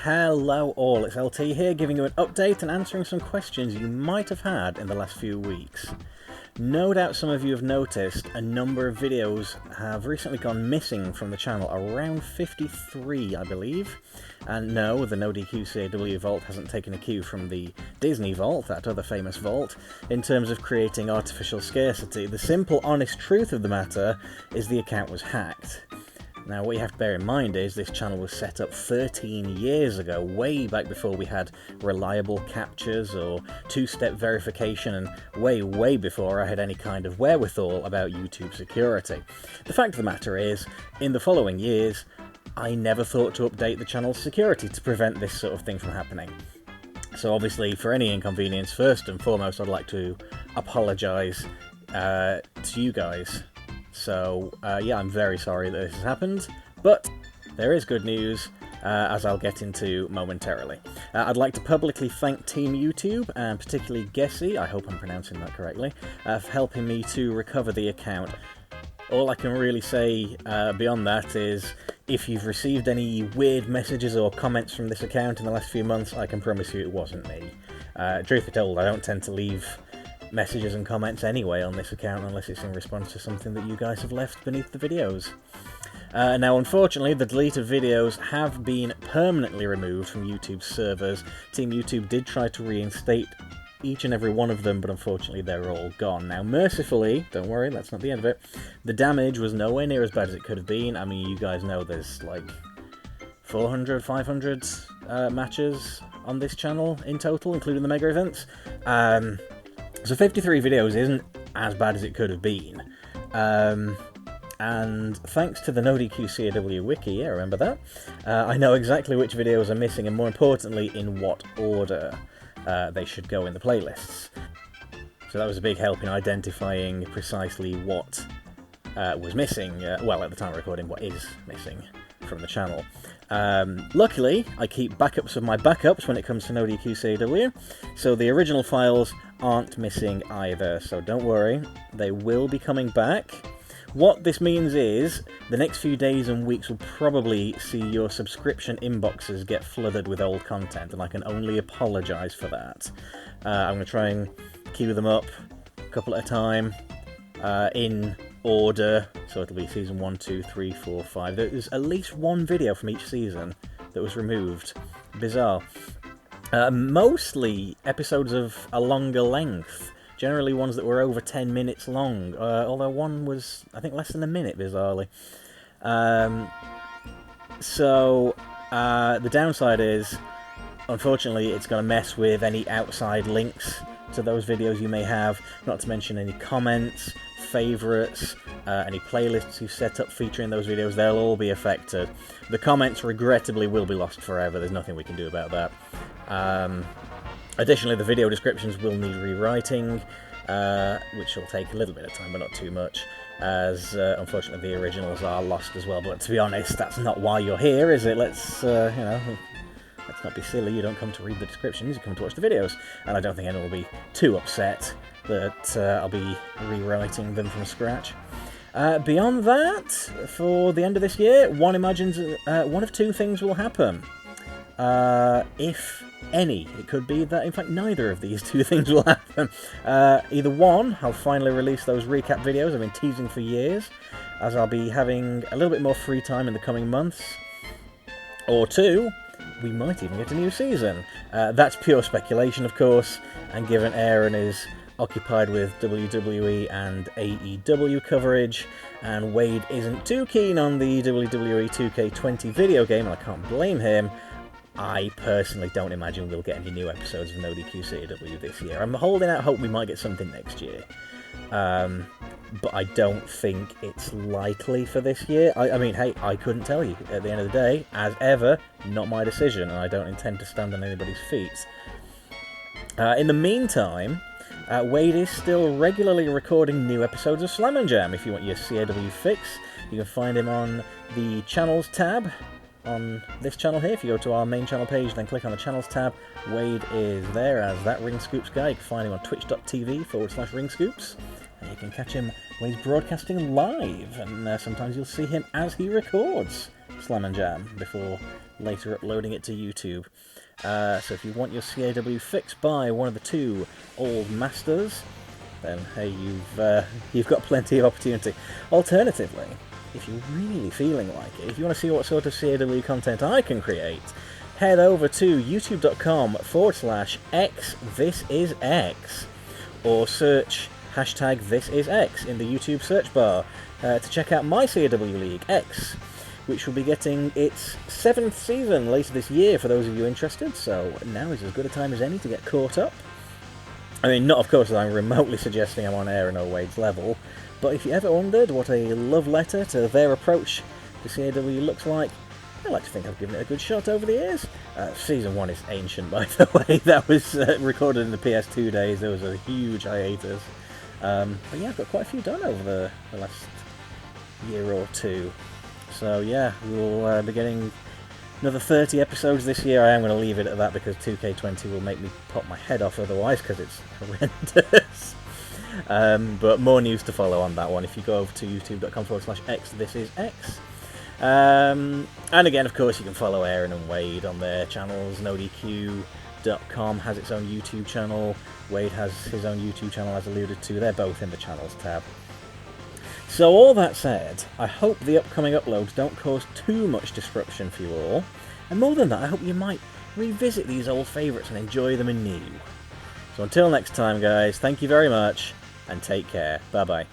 Hello all, it's LT here giving you an update and answering some questions you might have had in the last few weeks. No doubt some of you have noticed a number of videos have recently gone missing from the channel, around 53 I believe. And no, the NoDQCAW vault hasn't taken a cue from the Disney vault, that other famous vault, in terms of creating artificial scarcity. The simple, honest truth of the matter is the account was hacked. Now, what you have to bear in mind is this channel was set up 13 years ago, way back before we had reliable captures or two-step verification, and way before I had any kind of wherewithal about YouTube security. The fact of the matter is, in the following years, I never thought to update the channel's security to prevent this sort of thing from happening. So obviously, for any inconvenience, first and foremost, I'd like to apologise to you guys. So, yeah, I'm very sorry that this has happened, but there is good news, as I'll get into momentarily. I'd like to publicly thank Team YouTube, and particularly Gessie, I hope I'm pronouncing that correctly, for helping me to recover the account. All I can really say beyond that is, if you've received any weird messages or comments from this account in the last few months, I can promise you it wasn't me. Truth be told, I don't tend to leave messages and comments anyway on this account unless it's in response to something that you guys have left beneath the videos. Now, unfortunately, the deleted videos have been permanently removed from YouTube's servers. Team YouTube did try to reinstate each and every one of them, but unfortunately they're all gone. Now, mercifully, don't worry, that's not the end of it, the damage was nowhere near as bad as it could have been. I mean, you guys know there's like 400, 500 matches on this channel in total, including the mega events. So 53 videos isn't as bad as it could have been. And thanks to the NoDQCAW wiki, yeah, remember that? I know exactly which videos are missing, and more importantly, in what order they should go in the playlists. So that was a big help in identifying precisely what was missing, well, at the time of recording, what is missing from the channel. Luckily, I keep backups of my backups when it comes to NoDQCAW, so the original files aren't missing either, so don't worry, they will be coming back. What this means is, the next few days and weeks will probably see your subscription inboxes get flooded with old content, and I can only apologise for that. I'm going to try and queue them up a couple at a time, in order, so it'll be season 1, 2, 3, 4, 5. There's at least one video from each season that was removed. Bizarre. Mostly episodes of a longer length, generally ones that were over 10 minutes long, although one was, I think, less than a minute, bizarrely. So, the downside is, unfortunately, it's going to mess with any outside links to those videos you may have, not to mention any comments, favourites, any playlists you set up featuring those videos, they'll all be affected. The comments, regrettably, will be lost forever, there's nothing we can do about that. Additionally, the video descriptions will need rewriting, which will take a little bit of time, but not too much, as unfortunately the originals are lost as well. But to be honest, that's not why you're here, is it? Let's, you know, let's not be silly. You don't come to read the descriptions, you come to watch the videos. And I don't think anyone will be too upset that I'll be rewriting them from scratch. Beyond that, for the end of this year, one imagines one of two things will happen. If any. It could be that, in fact, neither of these two things will happen. Either one, I'll finally release those recap videos I've been teasing for years, as I'll be having a little bit more free time in the coming months. Or two, we might even get a new season. That's pure speculation, of course, and given Aaron is occupied with WWE and AEW coverage, and Wade isn't too keen on the WWE 2K20 video game, and I can't blame him, I personally don't imagine we'll get any new episodes of NoDQCAW this year. I'm holding out hope we might get something next year. But I don't think it's likely for this year. I mean, hey, I couldn't tell you. At the end of the day, as ever, not my decision, and I don't intend to stand on anybody's feet. In the meantime, Wade is still regularly recording new episodes of Slam and Jam. If you want your CAW fix, you can find him on the Channels tab on this channel here. If you go to our main channel page, then click on the Channels tab, Wade is there as that Ring Scoops guy. You can find him on twitch.tv/ringscoops, and you can catch him when he's broadcasting live, and sometimes you'll see him as he records. Slam and Jam before later uploading it to YouTube. So if you want your CAW fixed by one of the two old masters, then hey, you've got plenty of opportunity. Alternatively, if you're really feeling like it, if you want to see what sort of CAW content I can create, head over to youtube.com/xthisisx, or search #thisisx in the YouTube search bar to check out my CAW League X, which will be getting its 7th season later this year for those of you interested, so now is as good a time as any to get caught up. I mean, not of course that I'm remotely suggesting I'm on Aaron O'Wade's level, but if you ever wondered what a love letter to their approach to CAW looks like, I like to think I've given it a good shot over the years. Season 1 is ancient, by the way. That was recorded in the PS2 days. There was a huge hiatus. But yeah, I've got quite a few done over the last year or two. So yeah, we'll be getting another 30 episodes this year. I am going to leave it at that because 2K20 will make me pop my head off otherwise, because it's horrendous. But more news to follow on that one if you go over to youtube.com/xthisisx. And again, of course, you can follow Aaron and Wade on their channels. NoDQ.com has its own YouTube channel. Wade has his own YouTube channel, as alluded to. They're both in the channels tab. So all that said, I hope the upcoming uploads don't cause too much disruption for you all. And more than that, I hope you might revisit these old favourites and enjoy them anew. So until next time, guys, thank you very much, and take care. Bye-bye.